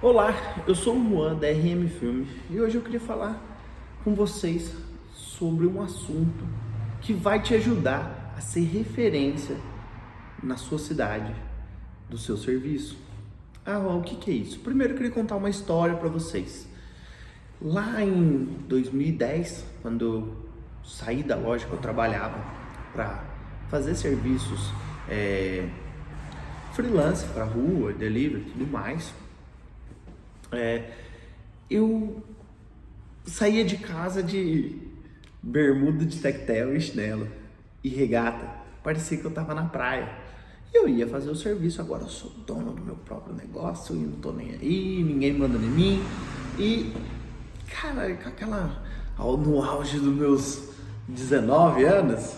Olá, eu sou o Juan da RM Filme e hoje eu queria falar com vocês sobre um assunto que vai te ajudar a ser referência na sua cidade, do seu serviço. Juan, o que é isso? Primeiro eu queria contar uma história para vocês. Lá em 2010, quando eu saí da loja que eu trabalhava para fazer serviços freelance para rua, delivery e tudo mais, eu saía de casa de bermuda de tectel e chinelo e regata. Parecia que eu tava na praia. Eu ia fazer o serviço, agora eu sou dono do meu próprio negócio e não tô nem aí, ninguém manda em mim. E, cara, com aquela... no auge dos meus 19 anos,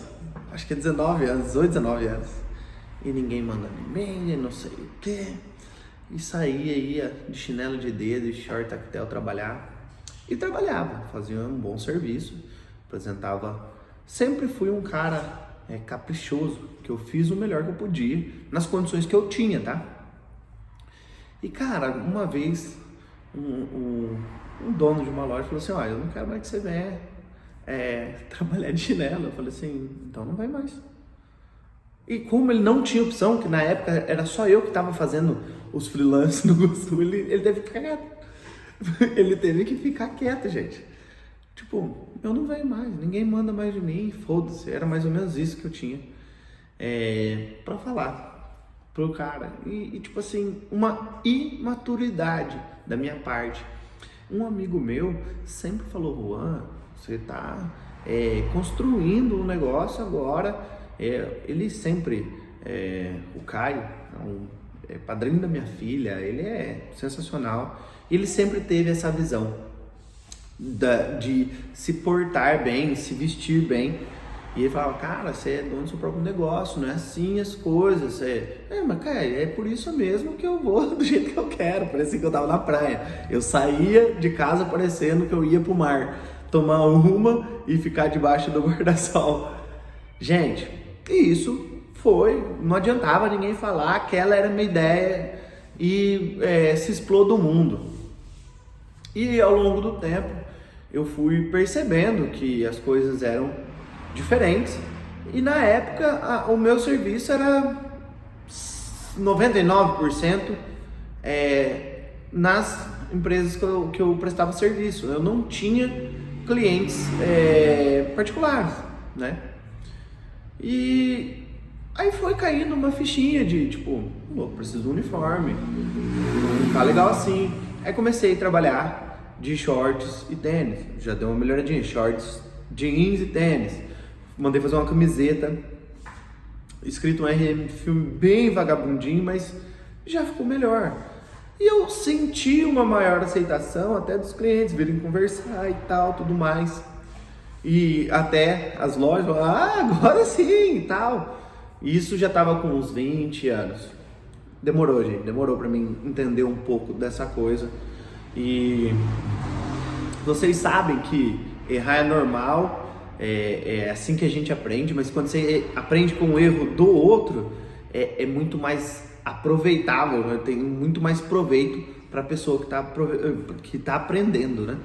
acho que é 19 anos, 18, 19 anos, e ninguém manda em mim, não sei o quê. E saía, ia de chinelo de dedo e short tactel trabalhar. E trabalhava, fazia um bom serviço, apresentava. Sempre fui um cara caprichoso, que eu fiz o melhor que eu podia, nas condições que eu tinha, tá? E cara, uma vez, um dono de uma loja falou assim: olha, eu não quero mais que você venha trabalhar de chinelo. Eu falei assim: então não vai mais. E como ele não tinha opção, que na época era só eu que estava fazendo os freelances no Sul, ele teve que ficar quieto. Ele teve que ficar quieto, gente. Tipo, eu não venho mais, ninguém manda mais de mim, foda-se. Era mais ou menos isso que eu tinha pra falar pro cara. E tipo assim, uma imaturidade da minha parte. Um amigo meu sempre falou: Juan, você tá construindo um negócio agora. Ele sempre, o Caio, padrinho da minha filha, ele é sensacional. Ele sempre teve essa visão de se portar bem, se vestir bem. E ele falava: cara, você é dono do seu próprio negócio, não é assim as coisas. Mas cara, é por isso mesmo que eu vou do jeito que eu quero. Parecia que eu tava na praia. Eu saía de casa parecendo que eu ia pro mar, tomar uma e ficar debaixo do guarda-sol. Gente, isso não adiantava ninguém falar, aquela era a minha ideia e se explodiu do mundo. E ao longo do tempo eu fui percebendo que as coisas eram diferentes e na época o meu serviço era 99% nas empresas que eu prestava serviço. Eu não tinha clientes particulares, né? E aí foi caindo uma fichinha de tipo, preciso de um uniforme, não tá legal assim. Aí comecei a trabalhar de shorts e tênis, já deu uma melhoradinha, shorts, jeans e tênis. Mandei fazer uma camiseta, escrito um RM Filme bem vagabundinho, mas já ficou melhor. E eu senti uma maior aceitação até dos clientes virem conversar e tal, tudo mais. E até as lojas falaram: agora sim e tal. E isso já tava com uns 20 anos. Demorou, gente, demorou pra mim entender um pouco dessa coisa. E vocês sabem que errar é normal, é assim que a gente aprende, mas quando você aprende com o erro do outro, é muito mais aproveitável, né? Tem muito mais proveito para a pessoa que tá aprendendo, né?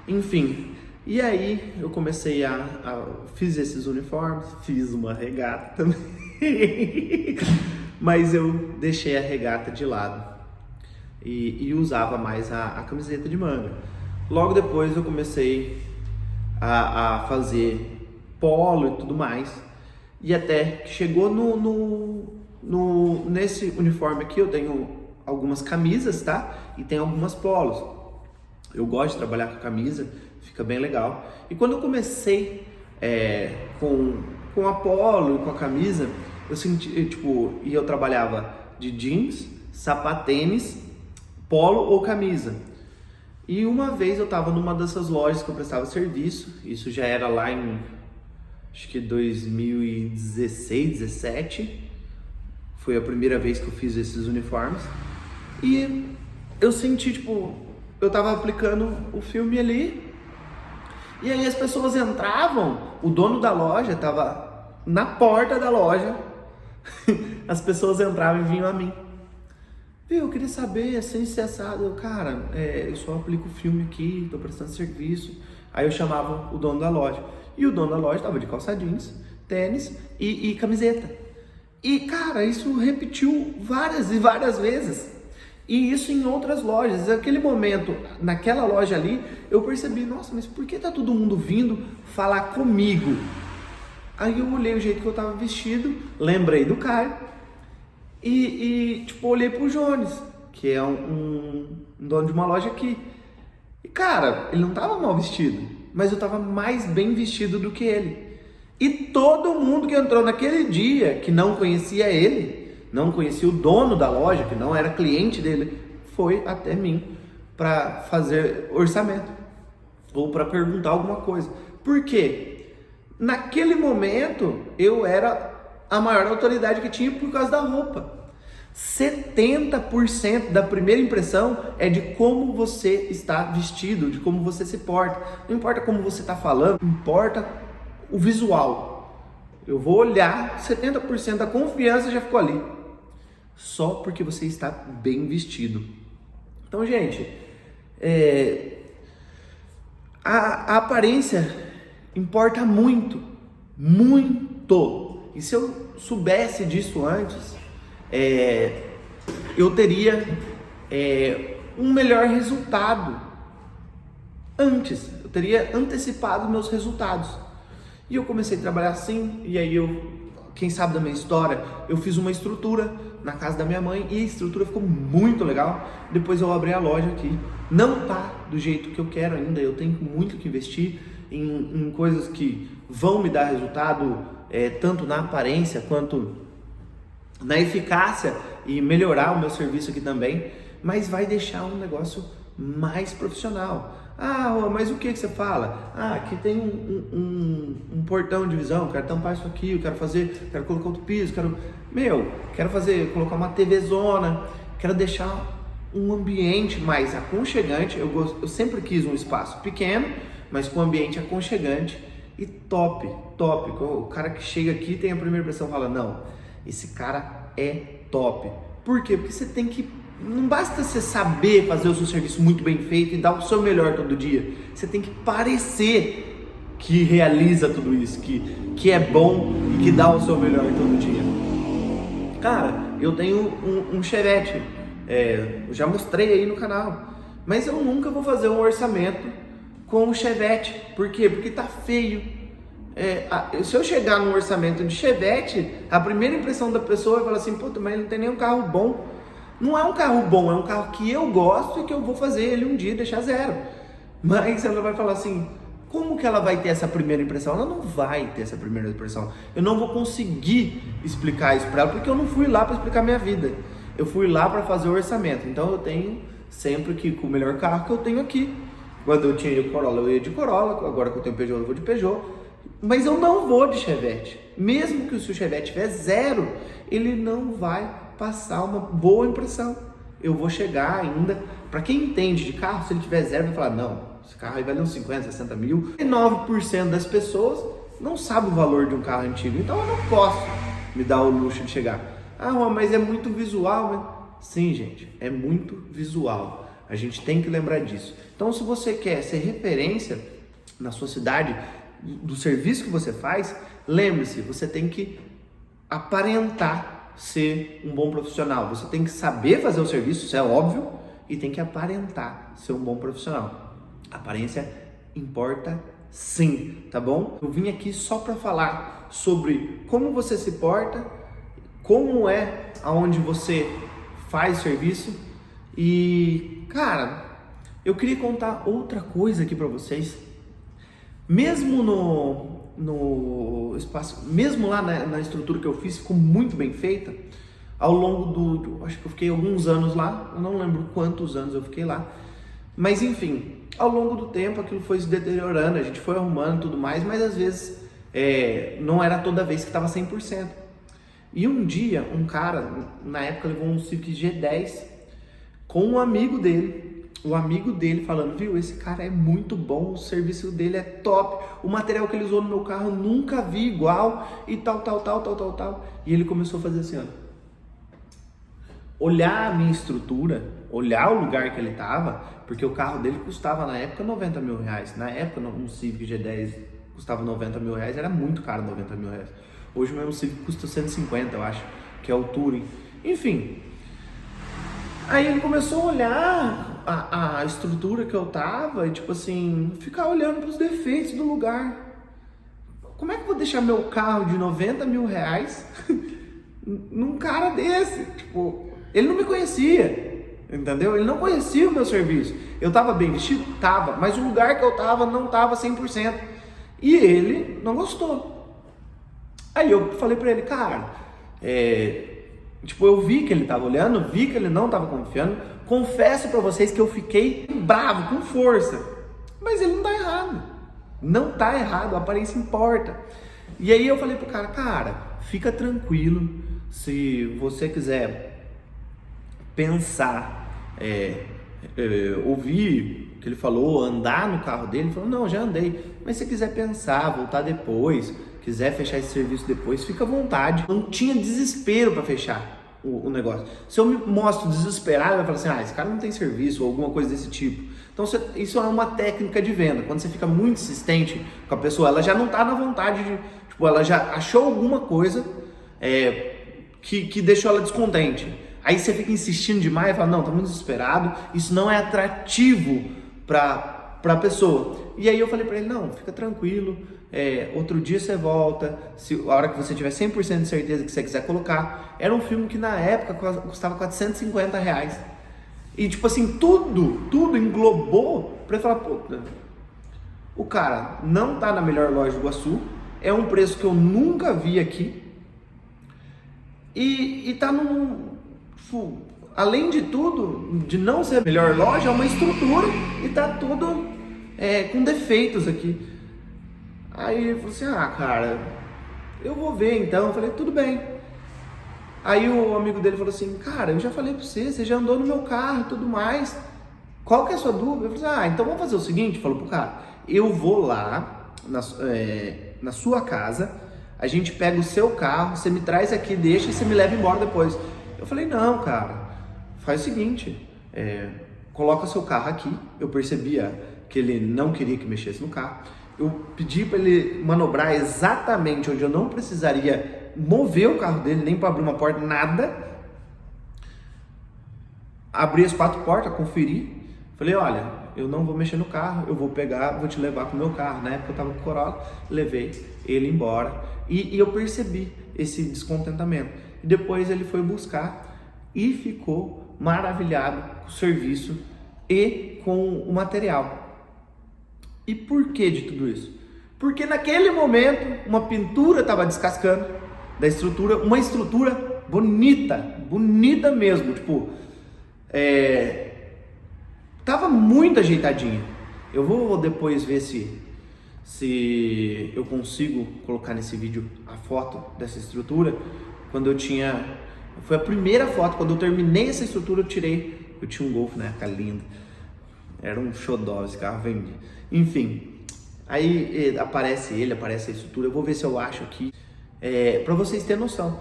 Enfim. E aí eu comecei fiz esses uniformes, fiz uma regata também, mas eu deixei a regata de lado e usava mais a camiseta de manga. Logo depois eu comecei a fazer polo e tudo mais, e até que chegou nesse uniforme aqui eu tenho algumas camisas, tá? E tem algumas polos. Eu gosto de trabalhar com camisa, fica bem legal. E quando eu comecei com a polo e com a camisa, eu senti, e eu trabalhava de jeans, sapatênis, polo ou camisa. E uma vez eu tava numa dessas lojas que eu prestava serviço, isso já era lá em, acho que 2016, 17, foi a primeira vez que eu fiz esses uniformes. E eu senti, eu tava aplicando o filme ali, e aí as pessoas entravam, o dono da loja tava na porta da loja, as pessoas entravam e vinham a mim. Viu, eu queria saber, assim, se assado. Eu, cara, eu só aplico filme aqui, tô prestando serviço. Aí eu chamava o dono da loja. E o dono da loja tava de calça jeans, tênis e camiseta. E, cara, isso repetiu várias e várias vezes. E isso em outras lojas. Naquele momento, naquela loja ali, eu percebi, nossa, mas por que tá todo mundo vindo falar comigo? Aí eu olhei o jeito que eu tava vestido, lembrei do Caio tipo, olhei pro Jones, que é um dono de uma loja aqui. E, cara, ele não tava mal vestido, mas eu tava mais bem vestido do que ele. E todo mundo que entrou naquele dia, que não conhecia ele, não conhecia o dono da loja, que não era cliente dele, foi até mim para fazer orçamento ou para perguntar alguma coisa. Por quê? Naquele momento eu era a maior autoridade que tinha por causa da roupa. 70% da primeira impressão é de como você está vestido, de como você se porta. Não importa como você está falando, importa o visual. Eu vou olhar, 70% da confiança já ficou ali. Só porque você está bem vestido. Então, gente, a aparência importa muito, muito. E se eu soubesse disso antes, eu teria um melhor resultado antes. Eu teria antecipado meus resultados. E eu comecei a trabalhar assim, e aí quem sabe da minha história, eu fiz uma estrutura na casa da minha mãe e a estrutura ficou muito legal. Depois eu abri a loja aqui. Não tá do jeito que eu quero ainda, eu tenho muito que investir em coisas que vão me dar resultado, tanto na aparência quanto na eficácia e melhorar o meu serviço aqui também, mas vai deixar um negócio mais profissional. Ah, mas o que você fala? Ah, aqui tem um portão de visão, quero tampar isso aqui, eu quero colocar outro piso, quero colocar uma TV zona, quero deixar um ambiente mais aconchegante. Eu sempre quis um espaço pequeno, mas com ambiente aconchegante e top. O cara que chega aqui tem a primeira impressão e fala, não, esse cara é top. Por quê? Porque você tem que... Não basta você saber fazer o seu serviço muito bem feito e dar o seu melhor todo dia. Você tem que parecer que realiza tudo isso, que é bom e que dá o seu melhor todo dia. Cara, eu tenho um Chevette, eu já mostrei aí no canal, mas eu nunca vou fazer um orçamento com o Chevette. Por quê? Porque tá feio. Se eu chegar no orçamento de Chevette, a primeira impressão da pessoa vai falar assim, puta, mas ele não tem nenhum carro bom. Não é um carro bom, é um carro que eu gosto e que eu vou fazer ele um dia deixar zero. Mas ela vai falar assim, como que ela vai ter essa primeira impressão? Ela não vai ter essa primeira impressão. Eu não vou conseguir explicar isso para ela, porque eu não fui lá para explicar minha vida. Eu fui lá para fazer o orçamento. Então eu tenho sempre que com o melhor carro que eu tenho aqui. Quando eu tinha de Corolla, eu ia de Corolla. Agora que eu tenho Peugeot, eu vou de Peugeot. Mas eu não vou de Chevette. Mesmo que o seu Chevette tiver zero, ele não vai passar uma boa impressão. Eu vou chegar ainda, para quem entende de carro, se ele tiver zero, vai falar, não, esse carro aí vale uns 50, 60 mil. E 9% das pessoas não sabe o valor de um carro antigo, então eu não posso me dar o luxo de chegar. Ah, mas é muito visual, né? Sim, gente, é muito visual. A gente tem que lembrar disso. Então, se você quer ser referência na sua cidade, do serviço que você faz, lembre-se, você tem que aparentar ser um bom profissional. Você tem que saber fazer o serviço, isso é óbvio, e tem que aparentar ser um bom profissional. A aparência importa sim, tá bom? Eu vim aqui só para falar sobre como você se porta, como é aonde você faz o serviço e, cara, eu queria contar outra coisa aqui para vocês. Mesmo no espaço, mesmo lá na estrutura que eu fiz, ficou muito bem feita. Ao longo acho que eu fiquei alguns anos lá, eu não lembro quantos anos eu fiquei lá, mas enfim, ao longo do tempo aquilo foi se deteriorando, a gente foi arrumando e tudo mais, mas às vezes não era toda vez que estava 100%. E um dia, um cara, na época levou um Civic G10 com um amigo dele, o amigo dele falando, viu, esse cara é muito bom, o serviço dele é top, o material que ele usou no meu carro eu nunca vi igual e tal. E ele começou a fazer assim, ó. olhar a minha estrutura, olhar o lugar que ele estava, porque o carro dele custava na época 90 mil reais. Na época um Civic G10 custava 90 mil reais, era muito caro 90 mil reais. Hoje o mesmo Civic custa 150, eu acho, que é o Touring. Enfim, aí ele começou a olhar a estrutura que eu tava e tipo assim, ficar olhando para os defeitos do lugar. Como é que eu vou deixar meu carro de 90 mil reais num cara desse? Tipo, ele não me conhecia, entendeu? Ele não conhecia o meu serviço. Eu tava bem vestido? Tava, mas o lugar que eu tava não tava 100%. E ele não gostou. Aí eu falei pra ele, cara, tipo, eu vi que ele tava olhando, vi que ele não tava confiando. Confesso pra vocês que eu fiquei bravo, com força. Mas ele não tá errado. Não tá errado, a aparência importa. E aí eu falei pro cara, fica tranquilo. Se você quiser pensar, ouvir o que ele falou, andar no carro dele, ele falou, não, já andei. Mas se quiser pensar, voltar depois, quiser fechar esse serviço depois, fica à vontade. Não tinha desespero para fechar o negócio. Se eu me mostro desesperado, vai falar assim, esse cara não tem serviço, ou alguma coisa desse tipo. Então isso é uma técnica de venda. Quando você fica muito insistente com a pessoa, ela já não tá na vontade de, tipo, ela já achou alguma coisa que deixou ela descontente. Aí você fica insistindo demais e fala, não, tô muito desesperado, isso não é atrativo pra pessoa. E aí eu falei pra ele, não, fica tranquilo, outro dia você volta, a hora que você tiver 100% de certeza que você quiser colocar. Era um filme que na época custava 450 reais. E tipo assim, tudo englobou pra ele falar, pô, o cara não tá na melhor loja do Iguaçu, é um preço que eu nunca vi aqui, e tá além de tudo, de não ser a melhor loja, é uma estrutura e tá tudo com defeitos aqui. Aí ele falou assim, cara, eu vou ver então. Eu falei, tudo bem. Aí o amigo dele falou assim, cara, eu já falei pra você já andou no meu carro e tudo mais, qual que é a sua dúvida? Eu falei assim, então vamos fazer o seguinte, falou pro cara, eu vou lá na sua casa, a gente pega o seu carro, você me traz aqui, deixa e você me leva embora depois. Eu falei, não, cara, faz o seguinte, coloca seu carro aqui. Eu percebia que ele não queria que mexesse no carro. Eu pedi para ele manobrar exatamente onde eu não precisaria mover o carro dele, nem para abrir uma porta, nada. Abri as 4 portas, conferi. Falei, olha, eu não vou mexer no carro, eu vou te levar com o meu carro. Na época eu tava com o Corolla, levei ele embora. E eu percebi esse descontentamento. E depois ele foi buscar e ficou maravilhado com o serviço e com o material. E por que de tudo isso? Porque naquele momento uma pintura estava descascando da estrutura, uma estrutura bonita mesmo, tipo, tava muito ajeitadinha. Eu vou depois ver se eu consigo colocar nesse vídeo a foto dessa estrutura. Foi a primeira foto, quando eu terminei essa estrutura eu tinha um Golf na época, lindo. Era um xodó, esse carro vendia. Enfim, aí aparece a estrutura, eu vou ver se eu acho aqui, pra vocês terem noção.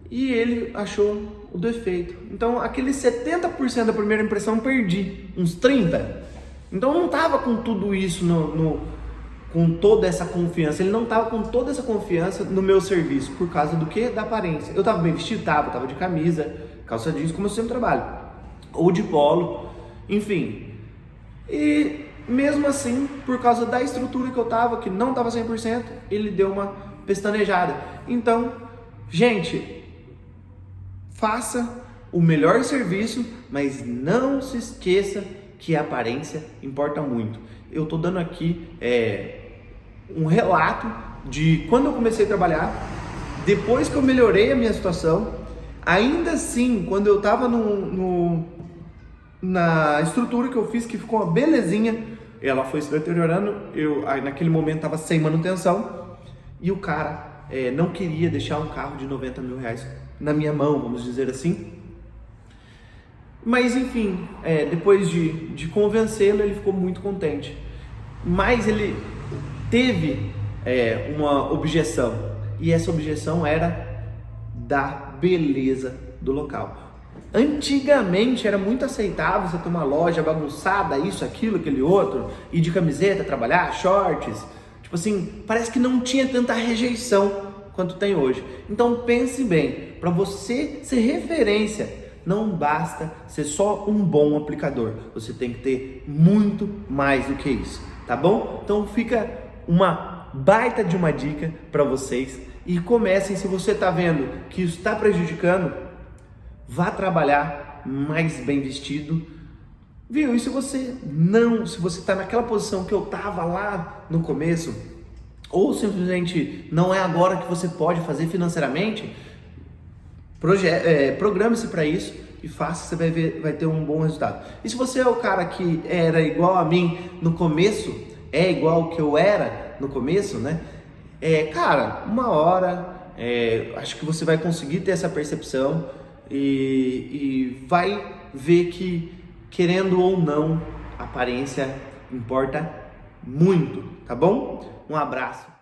E ele achou o defeito. Então, aqueles 70% da primeira impressão perdi, uns 30%. Então, eu não tava com tudo isso com toda essa confiança. Ele não tava com toda essa confiança no meu serviço. Por causa do quê? Da aparência. Eu tava bem vestido? Tava de camisa, calça jeans, como eu sempre trabalho. Ou de polo, enfim. E mesmo assim, por causa da estrutura que eu tava, que não tava 100%, ele deu uma pestanejada. Então, gente, faça o melhor serviço, mas não se esqueça que a aparência importa muito. Eu tô dando aqui um relato de quando eu comecei a trabalhar, depois que eu melhorei a minha situação. Ainda assim, quando eu tava na estrutura que eu fiz, que ficou uma belezinha, ela foi se deteriorando, aí naquele momento tava sem manutenção, e o cara não queria deixar um carro de 90 mil reais na minha mão, vamos dizer assim. Mas enfim, depois de convencê-lo, ele ficou muito contente. Mas ele teve uma objeção, e essa objeção era da beleza do local. Antigamente era muito aceitável você ter uma loja bagunçada, isso, aquilo, aquele outro, ir de camiseta, trabalhar, shorts. Tipo assim, parece que não tinha tanta rejeição quanto tem hoje. Então pense bem, para você ser referência, não basta ser só um bom aplicador, você tem que ter muito mais do que isso, tá bom? Então fica uma baita de uma dica para vocês e comecem. Se você está vendo que isso está prejudicando, vá trabalhar mais bem vestido, viu? E se você está naquela posição que eu estava lá no começo, ou simplesmente não é agora que você pode fazer financeiramente, programe-se para isso e faça, você vai ter um bom resultado. E se você é o cara que era igual a mim no começo, é igual que eu era no começo, né? Cara, uma hora, acho que você vai conseguir ter essa percepção e vai ver que, querendo ou não, a aparência importa muito, tá bom? Um abraço.